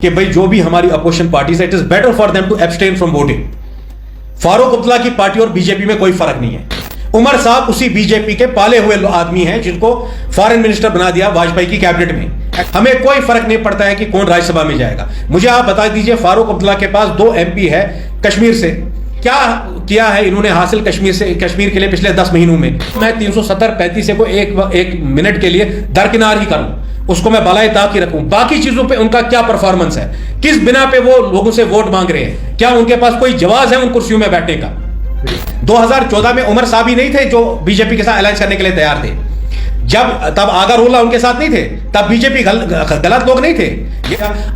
کہ بھئی جو بھی ہماری اپوزیشن پارٹیز ہے it is better for them to abstain from voting. Farooq Abdullah کی پارٹی اور بی جے پی میں کوئی فرق نہیں ہے. عمر صاحب اسی بی جے پی کے پالے ہوئے آدمی ہیں جن کو فارن منسٹر بنا دیا واجپئی کی کیبنٹ میں. ہمیں کوئی فرق نہیں پڑتا ہے کہ کون راجیہ سبھا میں جائے گا. مجھے آپ بتا دیجئے فاروق عبداللہ کے پاس 2 MP ہے کشمیر سے. کیا کیا ہے انہوں نے حاصل کشمیر کے لیے پچھلے 10 مہینوں میں؟ میں 370-35 کو ایک منٹ کے لیے درکنار ہی کروں, اس کو میں بالائے طاق ہی رکھوں. باقی چیزوں پہ ان کا کیا پرفارمنس ہے, کس بنا پہ وہ لوگوں سے ووٹ مانگ رہے ہیں, کیا ان کے پاس کوئی جواز ہے ان کرسیوں میں بیٹھنے کا؟ 2014 میں عمر صاحب ہی نہیں تھے جو بی جے پی کے ساتھ الائنس کرنے کے لیے تیار تھے. تب آغا رولہ ان کے ساتھ نہیں تھے, تب بی جے پی غلط لوگ نہیں تھے.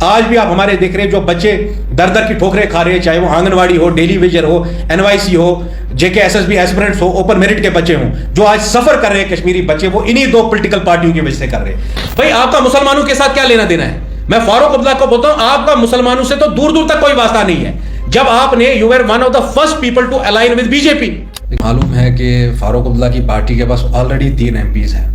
آج بھی آپ ہمارے دیکھ رہے ہیں جو بچے در در کی ٹھوکریں کھا رہے ہیں, چاہے وہ آنگن واڑی ہو, ڈیلی ویجر ہو, NYC ہو, JK SSB ایسپرنٹس ہو, اوپن میرٹ کے بچے ہوں, جو آج سفر کر رہے ہیں کشمیری بچے, وہ انہی 2 پولیٹیکل پارٹیوں کی وجہ سے کر رہے ہیں. بھائی آپ کا مسلمانوں کے ساتھ کیا لینا دینا ہے؟ میں فاروق عبداللہ کو بولتا ہوں آپ کا مسلمانوں سے تو دور دور تک کوئی واسطہ نہیں ہے, جب آپ نے you were one of the first people to align with BJP. معلوم ہے کہ فاروق عبداللہ کی پارٹی کے پاس آلریڈی 3 MPs ہیں,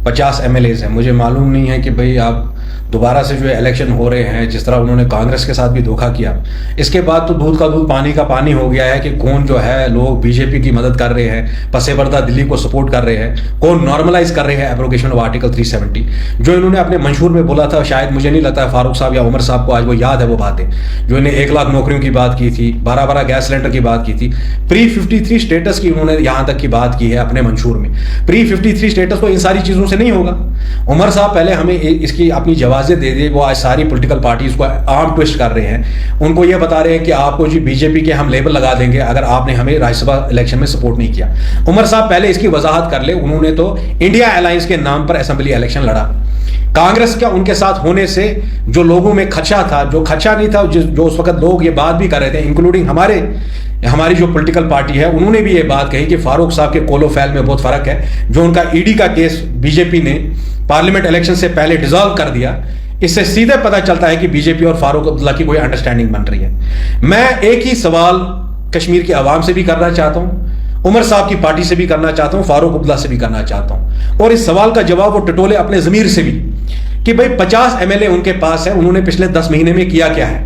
50 MLAs ہیں. مجھے معلوم نہیں ہے کہ بھئی آپ دوبارہ سے جو الیکشن ہو رہے ہیں, جس طرح انہوں نے کانگریس کے ساتھ بھی دھوکہ کیا, اس کے بعد تو دودھ کا دودھ پانی کا پانی ہو گیا ہے کہ کون جو ہے لوگ بی جے پی کی مدد کر رہے ہیں, پس پردہ دلی کو سپورٹ کر رہے ہیں, کون نارملائز کر رہے ہیں ایبروگیشن آف آرٹیکل 370 جو انہوں نے اپنے منشور میں بولا تھا. شاید مجھے نہیں لگتا ہے فاروق صاحب یا عمر صاحب کو آج وہ یاد ہے وہ باتیں, جو انہیں 1 لاکھ نوکریوں کی بات کی تھی, 12 گیس سلنڈر کی بات کی تھی, پری 53 اسٹیٹس کی انہوں نے یہاں تک کی بات کی ہے اپنے منشور میں. پری 53 اسٹیٹس تو ان ساری چیزوں سے نہیں ہوگا. عمر صاحب پہلے ہمیں اس کی اپنی جوازیں دے دے. وہ آج ساری پولیٹیکل پارٹیز کو عام ٹوسٹ کر رہے ہیں, ان کو یہ بتا رہے ہیں کہ آپ کو جی بی جے پی کے ہم لیبل لگا دیں گے اگر آپ نے ہمیں راجیہ سبھا الیکشن میں سپورٹ نہیں کیا. عمر صاحب پہلے اس کی وضاحت کر لے. انہوں نے تو انڈیا الائنس کے نام پر اسمبلی الیکشن لڑا. کانگریس کا ان کے ساتھ ہونے سے جو لوگوں میں خدشہ تھا, جو خدشہ نہیں تھا, جو اس وقت لوگ یہ بات بھی کر رہے تھے, انکلوڈنگ ہماری جو پولیٹیکل پارٹی ہے, انہوں نے بھی یہ بات کہی کہ فاروق صاحب کے قول و فعل میں بہت فرق ہے. جو ان کا ED کا کیس بی جے پی نے پارلیمنٹ الیکشن سے پہلے ڈیزالو کر دیا, اس سے سیدھے پتہ چلتا ہے کہ بی جے پی اور فاروق عبداللہ کی کوئی انڈرسٹینڈنگ بن رہی ہے. میں ایک ہی سوال کشمیر کی عوام سے بھی کرنا چاہتا ہوں, عمر صاحب کی پارٹی سے بھی کرنا چاہتا ہوں, فاروق عبداللہ سے بھی کرنا چاہتا ہوں, اور اس سوال کا جواب وہ ٹٹولے اپنے ضمیر سے بھی کہ بھئی 50 MLA ان کے پاس ہے, انہوں نے پچھلے 10 مہینے میں کیا ہے,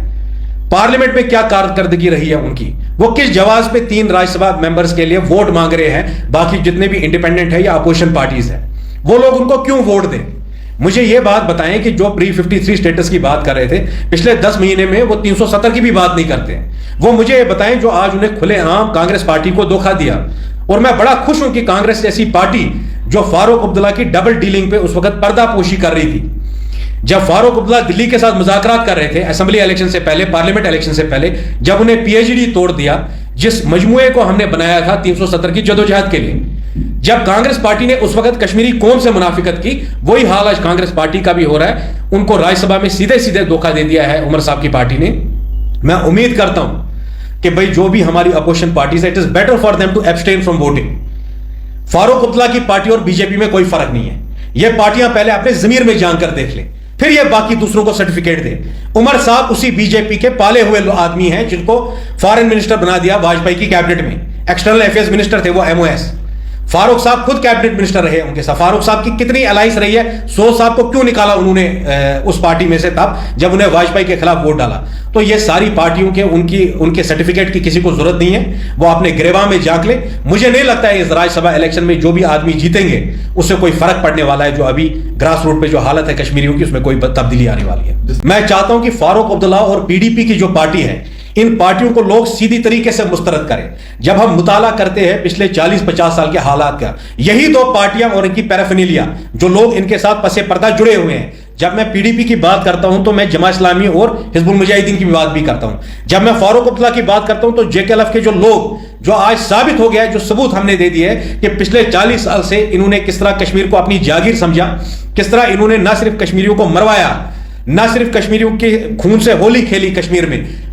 پارلیمنٹ میں کیا کارکردگی رہی ہے ان کی, وہ کس جواز پہ 3 راجیہ سبھا ممبرز کے لیے ووٹ مانگ رہے ہیں, باقی جتنے بھی انڈیپینڈنٹ ہے یا اپوزیشن پارٹیز ہیں وہ لوگ ان کو کیوں ووٹ دیں. مجھے یہ بات بتائیں کہ جو پری 53 اسٹیٹس کی بات کر رہے تھے پچھلے 10 مہینے میں, وہ 370 کی بھی بات نہیں کرتے ہیں. وہ مجھے یہ بتائیں جو آج انہیں کھلے عام کانگریس پارٹی کو دھوکہ دیا. اور میں بڑا خوش ہوں کہ کانگریس جیسی پارٹی جو فاروق عبداللہ کی ڈبل ڈیلنگ پہ اس وقت پردہ پوشی کر رہی تھی, جب فاروق عبداللہ دلی کے ساتھ مذاکرات کر رہے تھے اسمبلی الیکشن سے پہلے, پارلیمنٹ الیکشن سے پہلے, جب انہیں PhD توڑ دیا جس مجموعے کو ہم نے بنایا تھا 370 کی جدوجہد کے لیے, جب کانگریس پارٹی نے اس وقت کشمیری قوم سے منافقت کی, وہی حال آج کانگریس پارٹی کا بھی ہو رہا ہے. ان کو راجیہ سبھا میں سیدھے دھوکہ دے دیا ہے عمر صاحب کی پارٹی نے. میں امید کرتا ہوں کہ بھئی جو بھی ہماری اپوزیشن پارٹیز ہے it is better for them to abstain from voting. Farooq Abdullah کی پارٹی اور بی جے پی میں کوئی فرق نہیں ہے. یہ پارٹیاں پہلے اپنے ضمیر میں جان کر دیکھ لیں, پھر یہ باقی دوسروں کو سرٹیفکیٹ دیں. عمر صاحب اسی بی جے پی کے پالے ہوئے آدمی ہیں جن کو فارن منسٹر بنا دیا واجپئی کی کیبنٹ میں. ایکسٹرنل افیئرز منسٹر تھے وہ MOS. فاروق صاحب خود کیبنٹ منسٹر رہے ان کے ساتھ. فاروق صاحب کی کتنی الائنس رہی ہے, سوز صاحب کو کیوں نکالا انہوں نے اس پارٹی میں سے تب جب انہیں واجپئی کے خلاف ووٹ ڈالا. تو یہ ساری پارٹیوں کے ان کے سرٹیفکیٹ کی کسی کو ضرورت نہیں ہے, وہ اپنے گریباں میں جھانک لیں. مجھے نہیں لگتا ہے اس راجیہ سبھا الیکشن میں جو بھی آدمی جیتیں گے اس سے کوئی فرق پڑنے والا ہے. جو ابھی گراس روٹ پہ جو حالت ہے کشمیریوں کی, اس میں کوئی تبدیلی آنے والی ہے. میں چاہتا ہوں کہ فاروق عبداللہ اور PDP کی جو پارٹی ہے, ان پارٹیوں کو لوگ سیدھی طریقے سے مسترد کریں. جب ہم مطالعہ کرتے ہیں پچھلے 40-50 سال کے حالات کا, یہی 2 پارٹیاں اور ان کی پیرافینیلیا جو لوگ ان کے ساتھ پس پردہ جڑے ہوئے ہیں. جب میں PDP کی بات کرتا ہوں تو میں جماعت اسلامی اور حزب المجاہدین کی بات بھی کرتا ہوں. جب میں فاروق عبداللہ کی بات کرتا ہوں تو JKLF کے جو لوگ, جو آج ثابت ہو گیا ہے, جو ثبوت ہم نے دے دیے ہے کہ پچھلے 40 سال سے انہوں نے کس طرح کشمیر کو اپنی جاگیر سمجھا, کس طرح انہوں نے نہ صرف کشمیریوں کو مروایا, نہ صرف کشمیریوں کے خون سے ہولی کھیلی کشمیر میں,